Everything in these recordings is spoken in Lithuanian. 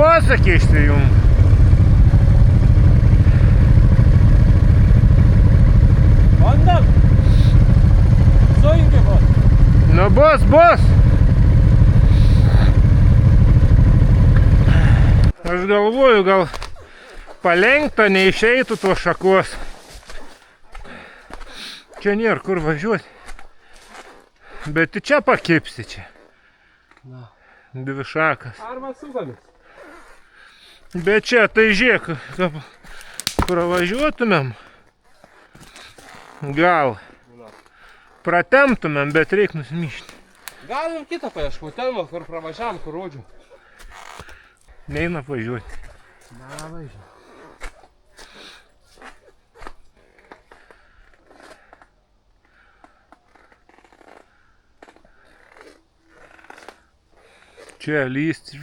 Pasakysiu jums. Bandam. Sojungi bus. Nu bus. Aš galvoju, gal palengta neišeitų tos šakos. Čia nėra kur važiuoti. Bet tu čia pakipsi čia. Na. Dvi šakas. Arba sukomis. Bet čia tai žiūrėk, kad pravažiuotumėm, gal pratemptumėm, bet reik nusimyšti. Galim kitą paieškoti, ten va, kur pravažiavam, kur rodžiu. Neina važiuoti. Na, važiuoju. Čia lysti.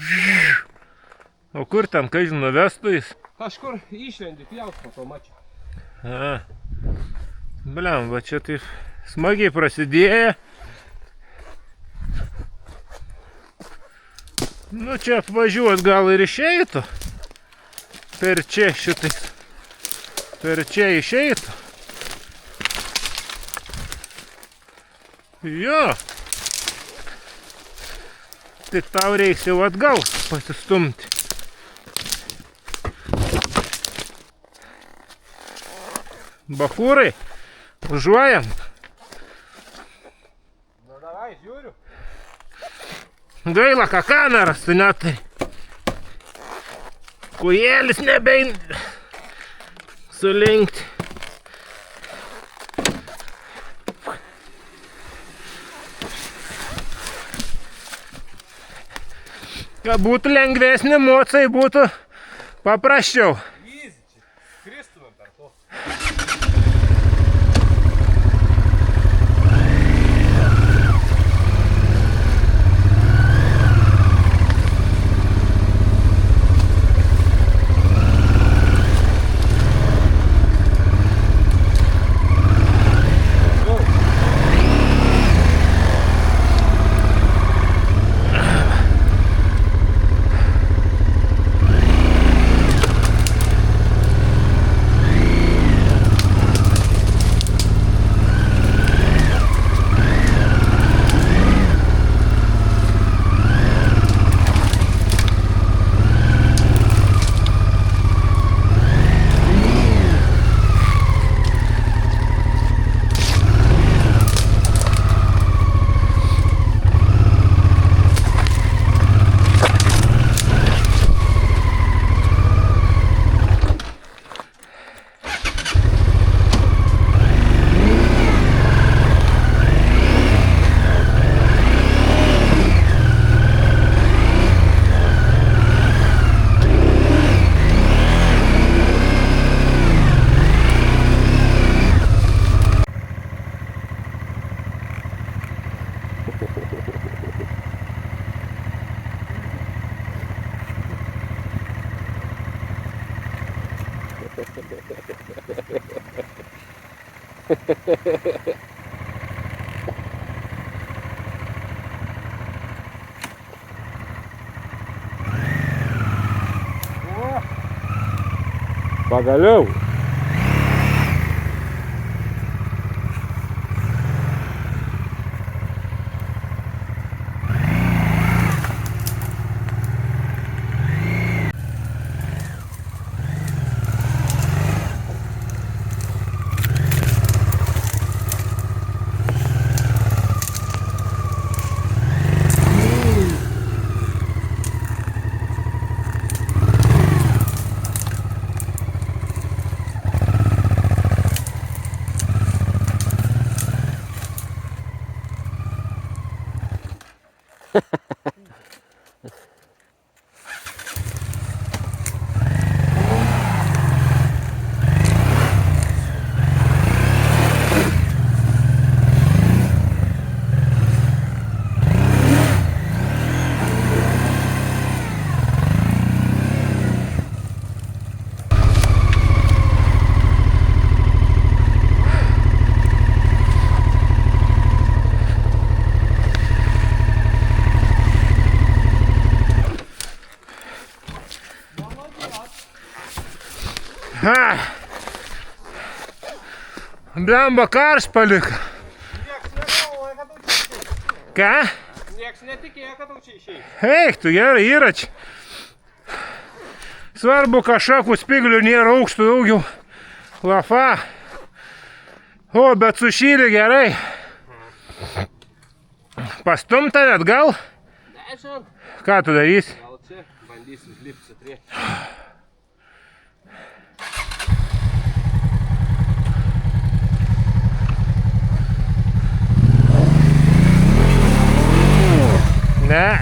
O kur ten, kai žinau, vestų jis? Kažkur išlendi, pjaus po to mačiu. Bliam, va čia taip smagiai prasidėjo. Nu čia apvažiuot gal ir išeitų. Per čia šitais. Per čia išeitų. Jo. Tik tau reiks jau atgal pasistumti. Bachūrai, važiuojam. Nu, davai, žiūriu. Gaila, ką kameras, tai net tai. Kujėlis nebein sulinkti. Kad būtų lengvesni mocai, būtų paprasčiau. Kristumėm per to. Pagaliau. Blemba karš paliko. Ką? Nieks netikėjo, kad tu čia išeisi. Eik, tu gerai, yra čia. Svarbu, kad šakų spiglių nėra aukštų daugiau. Lafa. O, bet sušylė gerai. Pastum tave atgal? Nežinau. Ką tu darysi? Gal čia bandysiu užlipti su prie. Ne.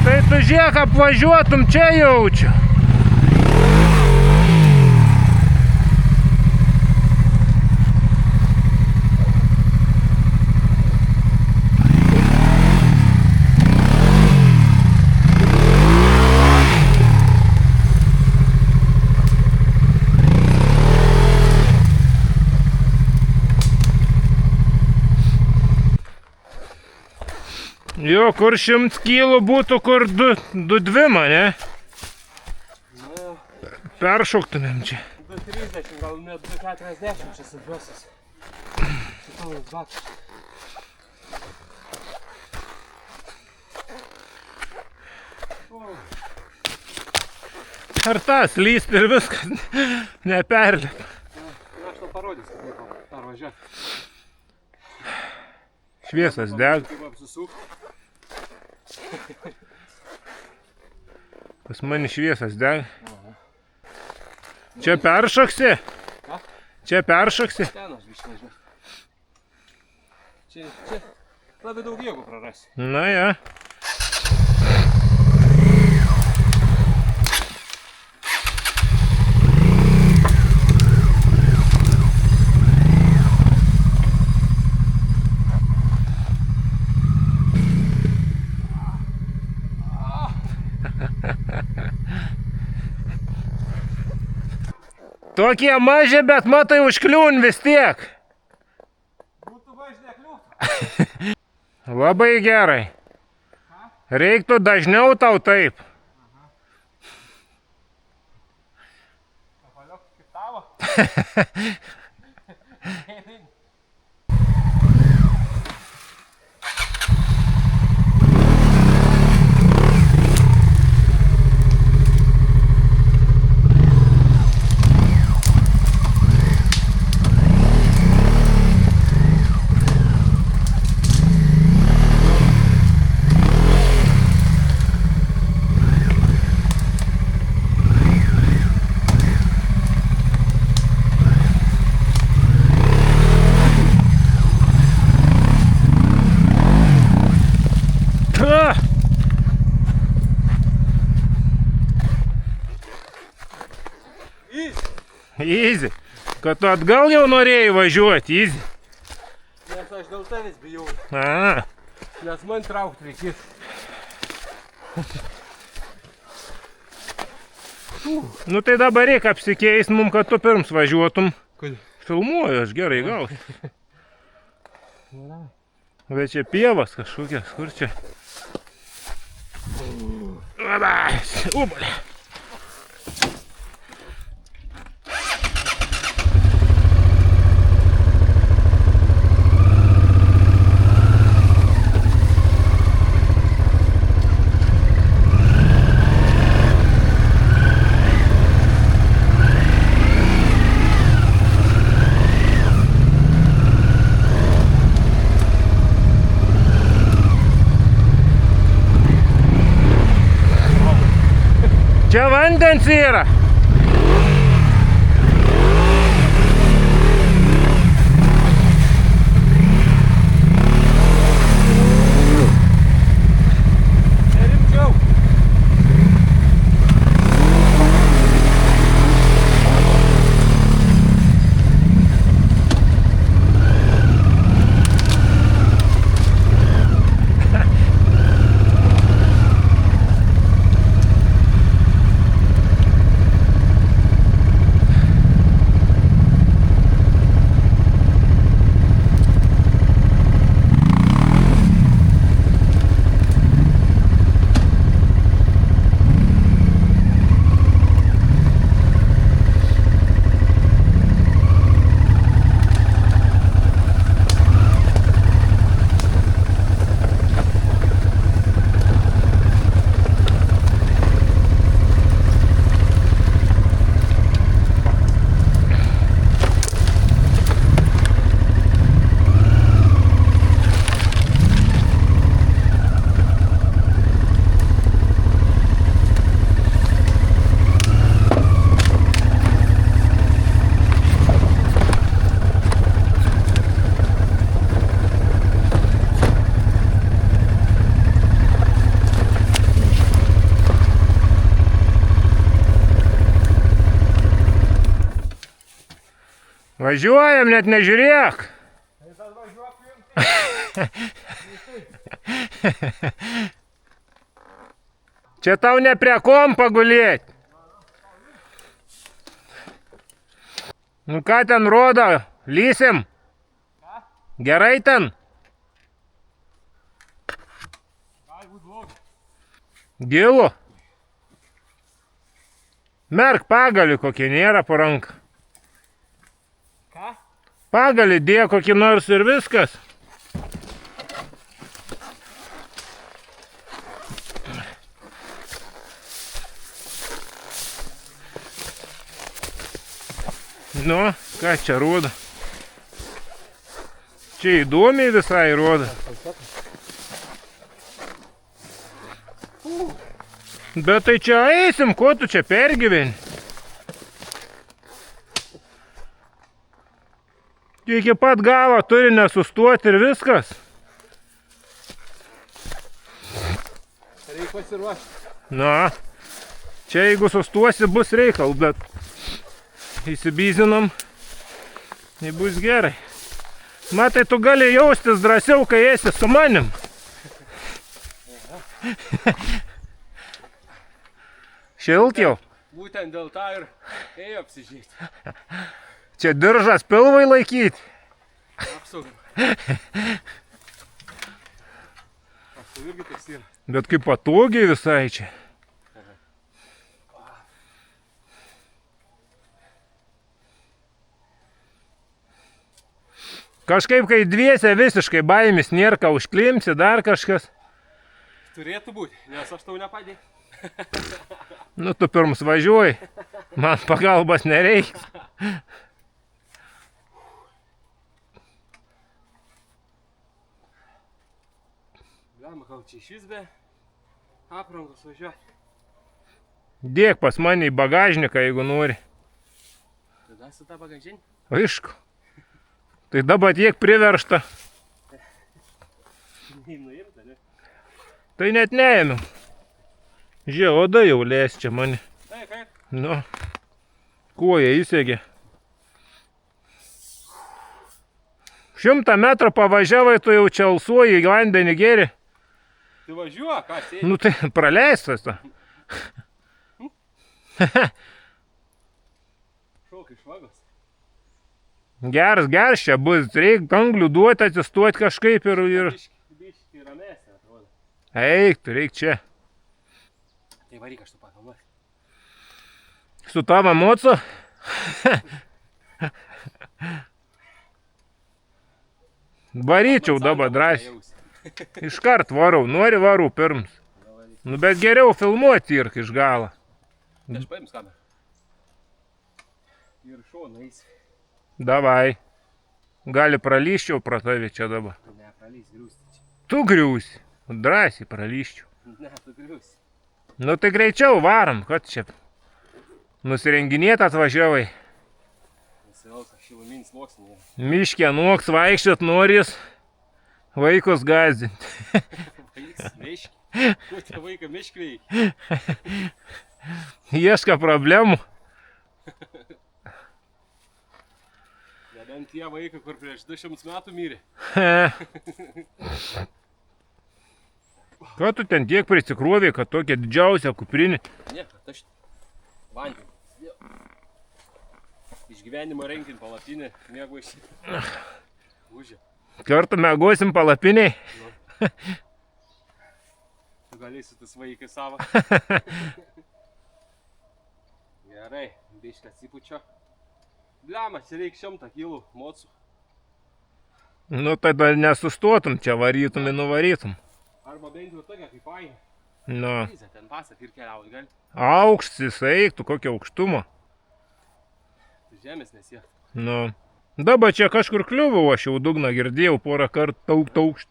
Tai tu žiūrėk, apvažiuotum, čia jaučiu. Jo, kur 100 kilų būtų, kur 2 mane. Peršoktumėm čia. 230, gal net 240 čia sudviosis. Šitas bakas. Ar tas lyst ir viskas neperlip. Aš tau parodysiu, kaip pervažiuoti. Šviesas deg. Kaip apsisuk. Pas mani šviesas deg. Čia peršoksi? Ką? Čia peršoksi? Ten aš biškai važiuosiu. Čia labai daug jėgų prarasi. Na, ja. Tokie maži, bet matai užkliūn vis tiek. Būtų važinė kliūtų. Labai gerai. Reiktų dažniau tau taip. Kapaliok kaip tavo. Easy. Kad tu atgal jau norėjai važiuoti, easy. Nes aš dėl tavęs bijau. A, Nes man traukti reikės. nu tai dabar reikia apsikeist mum, kad tu pirms važiuotum. Kodėl? Filmuoju aš gerai gal. Bet čia pievas kažkokias, kur čia? Ubalė. Čia vandens yra. Rimčiau. Važiuojam, net nežiūrėk. Tai tad važiuok jums. Čia tau ne prie kompa gulėti. Nu ką ten rodo? Lysim? Ką? Gerai ten? Gali būt blogai. Gilu? Merk pagalį kokį nėra po ranką. Ką? Pagalį dėjo kokį nors ir viskas. Nu, ką čia rodo? Čia įdomiai visai rodo. Bet tai čia eisim, ko tu čia pergyveni? Iki pat galo turi nesustoti ir viskas. Reikia pasiruošti. Na, čia jeigu sustuosi bus reikal, bet įsibyzinom, tai bus gerai. Matai, tu gali jaustis drąsiau, kai esi su manim. Šilt jau. Būtent dėl to ir ėjo apsižiūrėti. Čia diržas pilvai laikyti. Apsaugam. Apsaugam irgi toks yra. Bet kaip patogiai visai čia. Kažkaip, kai dviese visiškai baimis nėra, ką užklimsi, dar kažkas. Turėtų būti, nes aš tau nepadėjau. Nu, tu pirms važiuoji, man pagalbos nereiks. Galima gal čia išvis be aprangos važiuoti. Dėk pas mane į bagažniką, jeigu nori. Tada su tą bagažinį? Aišku. Tai dabar tiek priveršta. Nuimta, ne? Tai net neėmiau. Žiūrėjau, oda jau lės čia mane. Taip, kaip? Nu, koja įsegė. 100 metrų pavažiavai, tu jau čia alsuoji, į vandenį geri. Tai važiuok, ką sėdi? Nu tai praleistas. Šok iš vagos. Geras čia bus, reikia anglių duoti, atsistuoti kažkaip ir... Biški ramesnė, atrodo. Eik, tu reik čia. Tai varyk, aš tu pakalbuosiu. Su tavo mocu? Varyčiau dabar drąsiai. Iškart varau, nori varau pirms. Nu bet geriau filmuoti ir iš galo. Aš paims kamerą. Ir šoną eisi. Davai. Gali pralyščiau pro tavį čia dabar. Ne, pralys, griūsti čia. Tu griūsi. Drąsiai pralyščiau. Ne, tu griūsi. Nu tai greičiau varom, kad čia nusirenginėt atvažiavai. Nusivelka šiluminis sluoksnis. Miške nuoks vaikščiot noris, vaikus gąsdinti. Vaiks, miški. Kuo tie vaiką miški veikia? Ieška problemų. Nebent tie vaikai, kur prieš 200 metų mirė. Ką tu ten tiek prisikrovė, kad tokia didžiausia kuprinė? Ne, kad aš vandenį. Iš gyvenimo renkin palapinę, mėgausi. Užė. Kartu mėgosim palapiniai. Tu galėsi tas vaikai savo. Gerai, bišką atsipučio. Bliama, čia reikia 100 kilų mocų. Nu tada nesustotum, čia varytum ir nuvarytum. Arba bent jau tokia kaip faina. Nu. Lyza, ten pasak ir keliauji gali. Aukštis eiktų, kokio aukštumo. Tu žemės nesiek. Nu. Dabar čia kažkur kliuvo, aš jau dugną girdėjau porą kartų taukšt.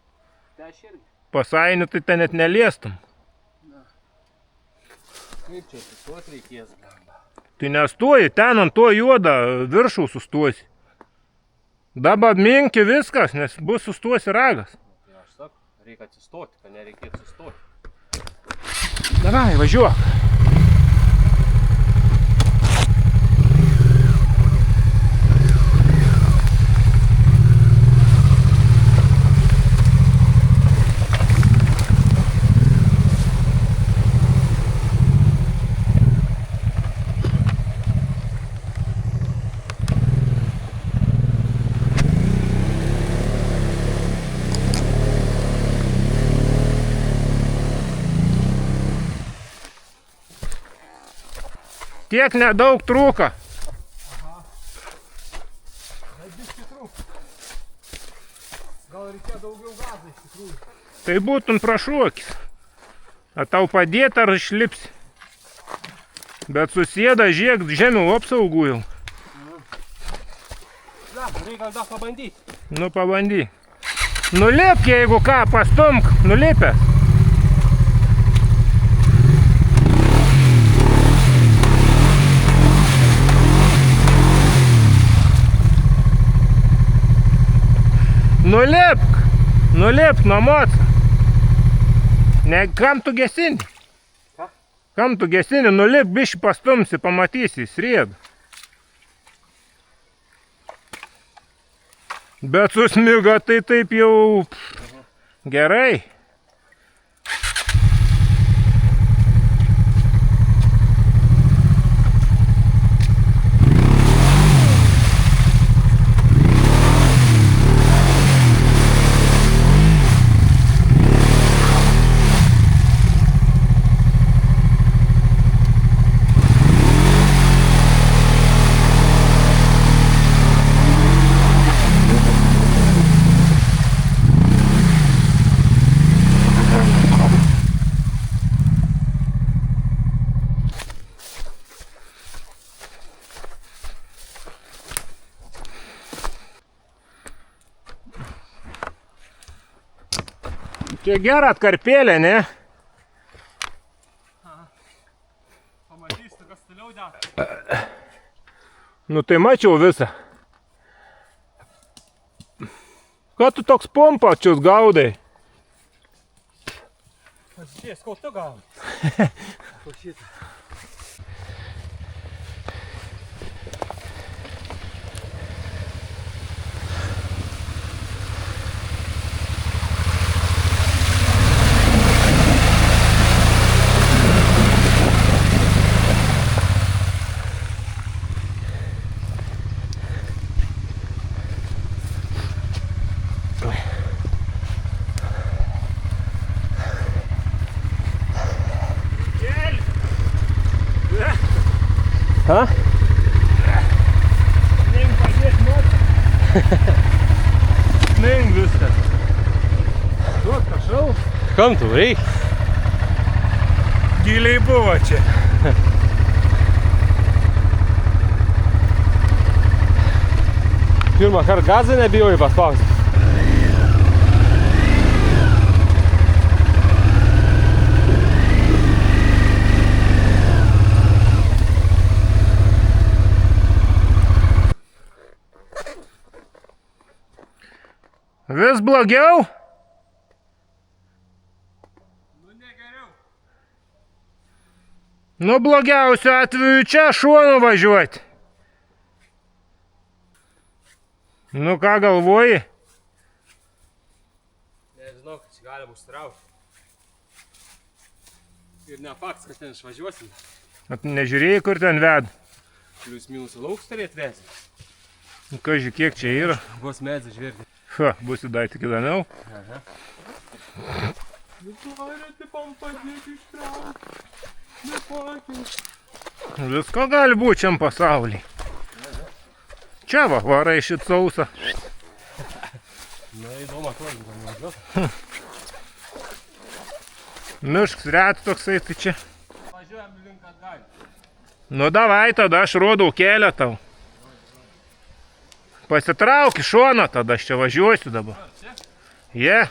Tai aš irgi. Pasainių tai ten net neliestum. Kaip čia atsisuot reikės, gamba. Tai nestoji, ten ant to juodą viršų sustosi. Dabar minki viskas, nes bus sustosi ragas. Tai aš sakau, reikia atsistoti, kad nereikėtų sustoti. Davai, važiuok. Tiek nedaug trūko. Bet biškį trūko. Gal reikėjo daugiau gazą iš tikrųjų. Tai būtum prašokis. A tau padėt ar išlipsi? Bet susėda, žiūrėk, žemiau apsaugų jau. Na, reikia dar pabandyti. Nu, pabandy. Nulipk, jeigu ką, pastumk, nulipęs. Nulipk nuo moco. Ne, kam tu gesini? Ką? Kam tu gesini, nulipk, biškį pastumsi, pamatysi, srėdu. Bet susmiga tai taip jau gerai. Čia gera atkarpėlė, ne? Pamatysi, kas toliau deda. Nu tai mačiau visą. Ką tu toks pompačius gaudai? Pasižiūrės, kol tu gauni. Po šitą. Ha? Neim padėt moc. Neim viską. Duok prašau. Kam tu reikia? Giliai buvo čia. Pirmą kartą gazą nebijojai paspausti. Vis blogiau? Nu, ne geriau. Nu, blogiausiu atveju čia šuonu važiuoti. Nu, ką galvoji? Nežinau, kad čia galima užsitraukti. Ir ne faktas, kad ten išvažiuosim. At nežiūrėjai, kur ten ved. Plius minus lauks turėt vėzį. Nu, kaži, kiek čia yra. Vos medzi žvirti. Ha, bus įdai tik įdomiau. Aha. Norite man padėti ištraukti. Nepakeisti. Visko gali būti šiam pasaulyje. Čia va, varai šit sausą. Na, įdomu, atrodo, kad nevažiuot. Mišks retas toksai, tai čia. Važiuojam link atgal. Nu, davai, tada aš rodau kelią tau. Pasitrauk į šoną, tada aš čia važiuosiu dabar. Jie.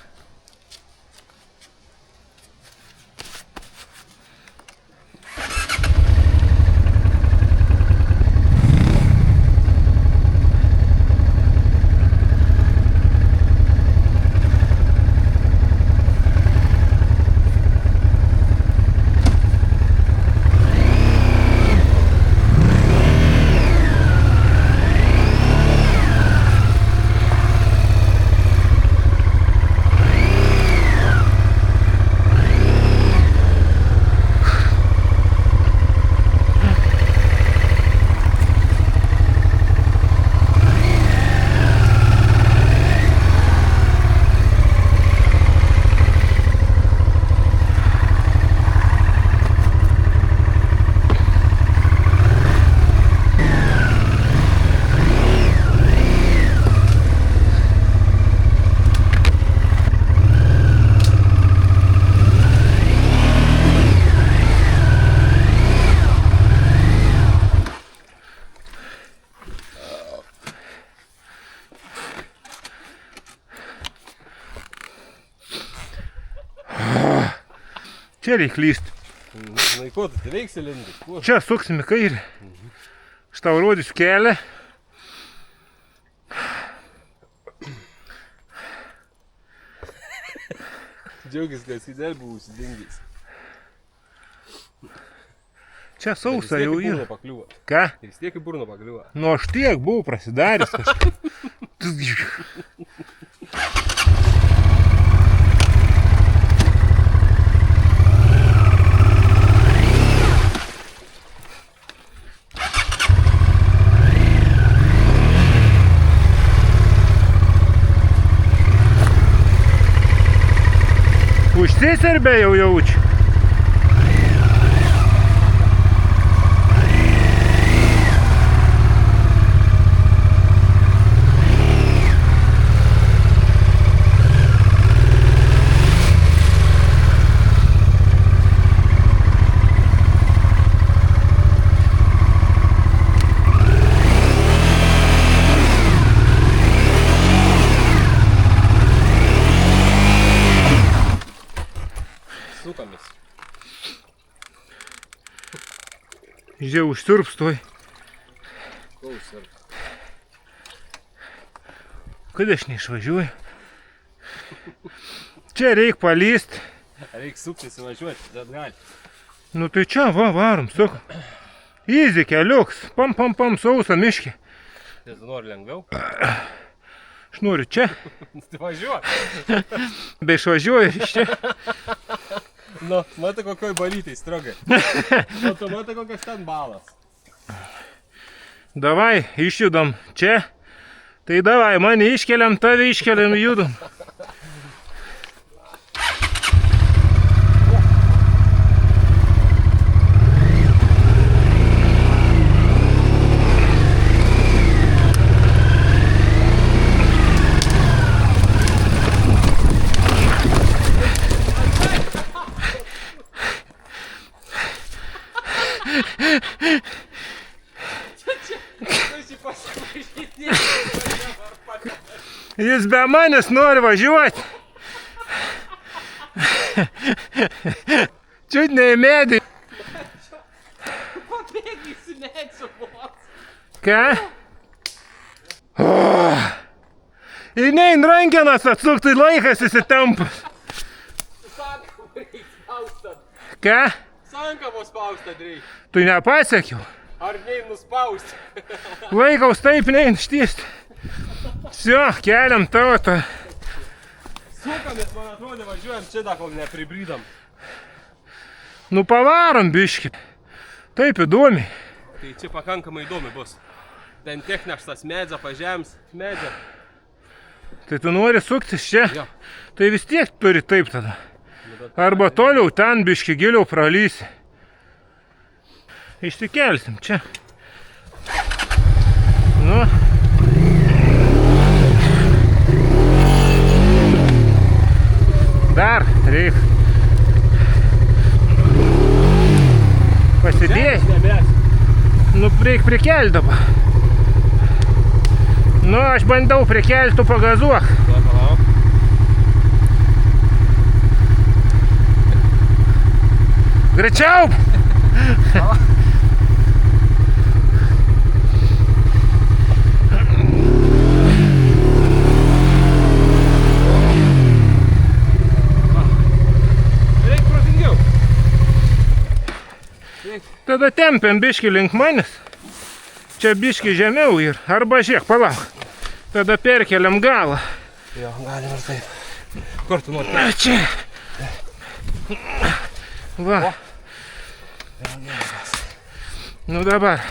Čia reik lysti. Žinai, ko tu veiksi lindi? Kur? Čia suksim į kairį. Aš tau rodysiu kelią. Džiaugis, kad jis dar buvo užsidingęs. Čia sausa jau yra. Pakliuvo. Ką? Jis tiek į burną pakliuvo. Nu aš tiek buvau prasidaręs kažkaip. Užsisirbė jau jaučiu. Sukamės. Žiūrėjau, užsiurps tuoj. Ko užsiurps? Kad aš neišvažiuoju. Čia reik palyst. Reik suktis įvažiuoti, bet gali. Nu tai čia, va, varom, suk. Easy keliuks, pam, sausa miškė. Tai tu nori lengviau? Aš noriu čia. Tai važiuok. Be išvažiuoju iš čia. Nu, matai kokioj balytai strogai. Nu, tu matai kokios ten balas. Davai, išjudam čia. Tai davai, mane iškeliam, tave iškeliam, judam. Jis be manęs nori važiuoti. Čiut ne į medį. Pabėgysi medžiu vos. Ką? Ir nein rankenas atsukti, laikas įsitempas. Sanką reikia spaustat. Ką? Sanką vos spaustat reikia. Tu nepasiekiau. Ar nein nuspausti? Laikaus taip nein štiesti. Sio, keliam tavo tą. Sukamės, man atrodė, važiuojam čia dar, kol nepribrydam. Nu pavarom biškį. Taip įdomiai. Tai čia pakankamai įdomi bus. Ten tiek neštas medžia, pažems, medžia. Tai tu nori suktis čia? Jo. Tai vis tiek turi taip tada. Arba toliau ten biškį giliau pralysi. Išsikelsim čia. Nu. Dar reik. Pasidėjai. Nu, reik prikelti dabar. Nu, aš bandau prikelti, tu pagazuok. Greičiau! Tada tempiam biškį link manęs. Čia biškį žemiau ir arba žiek, palauk. Tada perkeliam galą. Jo, galim ir taip. Kur tu nori? Čia. Va. Nu dabar.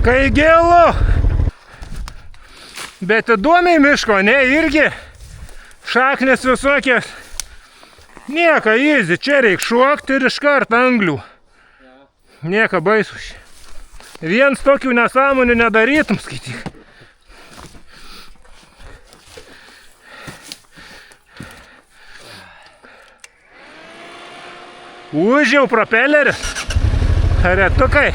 Kai gėlu. Bet įdomiai miško, ne, irgi šaknis visokias. Nieka easy, čia reik šokti ir iškart anglių. Nieka baisus. Viens tokių nesąmonių nedarytum, skaityk. Užžiau propeleris. Retukai.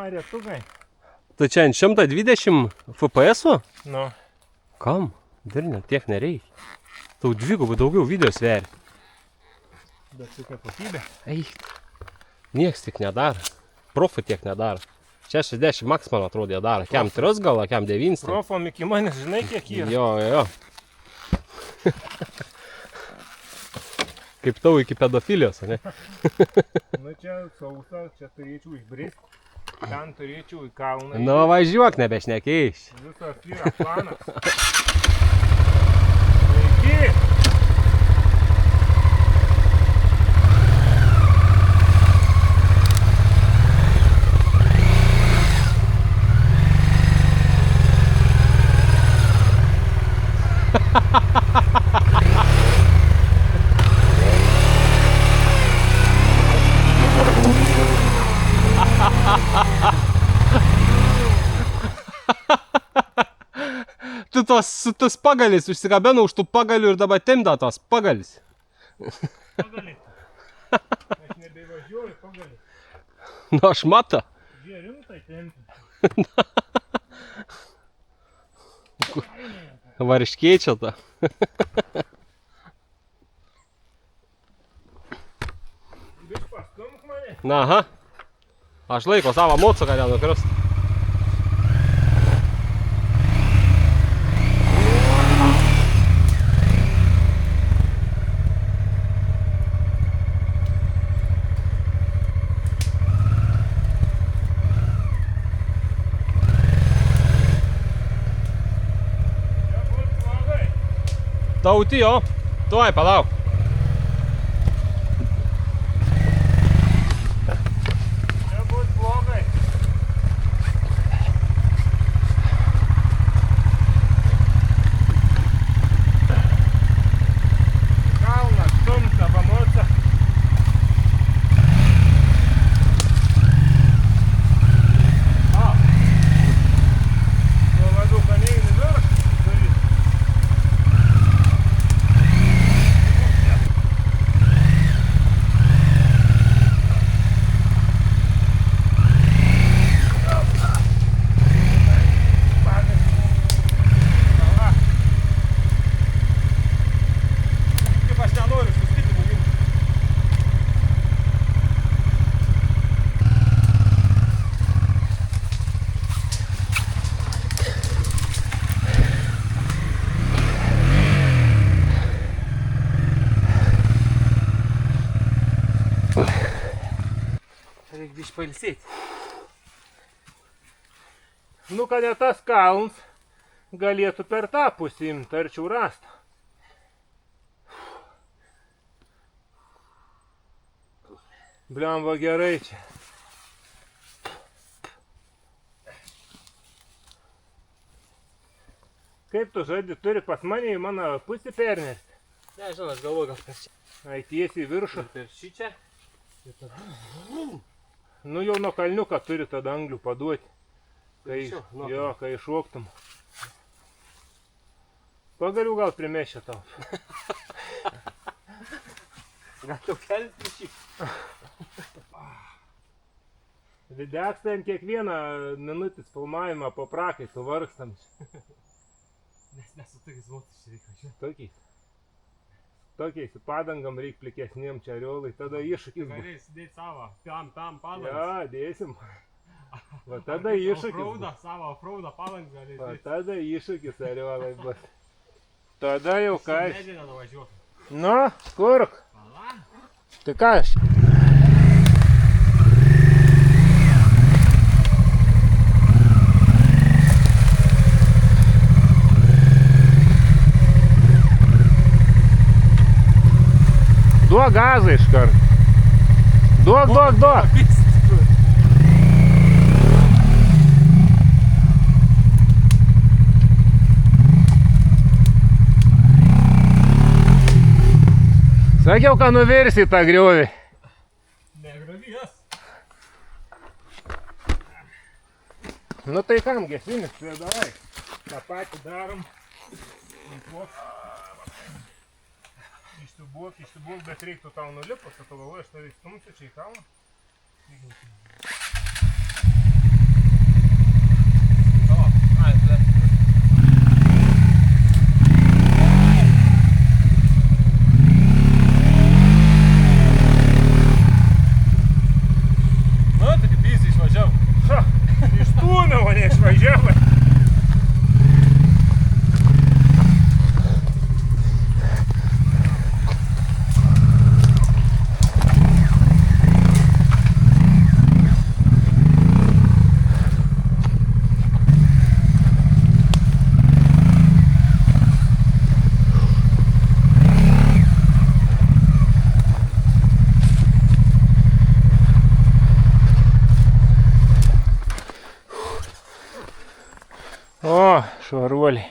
Retukai. Tai čia ant 120 FPS? Nu. Kam? Dirne, tiek nereikia. Tau dvigubai daugiau video sveria. Bet tokia kokybė. Eik. Nieks tik nedaro. Profai tiek nedaro. 60 max man atrodo jie daro. Kiam 3 gal, kiam 9. Profom iki manęs žinai kiek yra. Jo. Kaip tau iki pedofilijos, ne? Nu čia sausa, čia turėčiau išbrist. Ten turėčiau į kalną. Nu važiuok, nebešnekiai. Visas yra planas. Sveiki! Tu tas pagalis užsikabino už tų pagalių ir dabar temda tos pagalis. Pagalį. Aš nebevažiuoju pagalį. Nu aš matau. Jie rimtai tempia. Varškėčia ta. Biš pastumk mane. Na, aha. Aš laiko savo mocuką nenukrist. Tauti jo, tuoj palauk. Čia bus blogai. Kalnas, stumta, pamoca. Tuo vadu kaneini virš. Reikia biškį pailsėti. Nu, kad ne tas kalnas galėtų per tą pusę imti, arčiau rastą. Blemba gerai čia. Kaip tu žadi, turi pas mane į mano pusę pernešti? Ne, žinau, aš galvoju, gal per čia. Ai, tiesiai į viršų. Per šį čia. Ir tada... Nu, jau nuo kalniuką turi tada anglių paduoti. Kai, Anksčiau, jo, kai iššoktum. Pagaliau gal primešė tau. Gal tau kelti šį. Videksta ant kiekvieną minutės filmavimą po prakaitų vargstam. Nes su tokiais votais čia reikia važiuoti. Tokiais. Tokiais su padangam reikia plikesniem čariolai, tada iššūkis bus. Galėjai sudėti savo, tam padangas. Ja, dėsim. Va tada iššūkis bus. Savo fraudą padangas galėjai Va sudėti. tada iššūkis ariolai bus. Tada jau ką. Medinę nuvažiuotum. Nu, kurk. Pala. Tai ką aš? Duok gazą iškart. Duok. Sakiau, ką nuvirsi tą griovį. Negravijas. Nu tai kam gesinis, tai darai. tą patį darom. Išsibuok, bet reiktų tau nulipus, o tu galvoji, aš tavai stumsiu čia į kalną. Nu, tai kaip jis išvažiavo. Išstūmė, o ne išvažiavo. O, švaruoliai.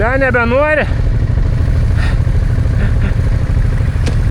Ten nebenori?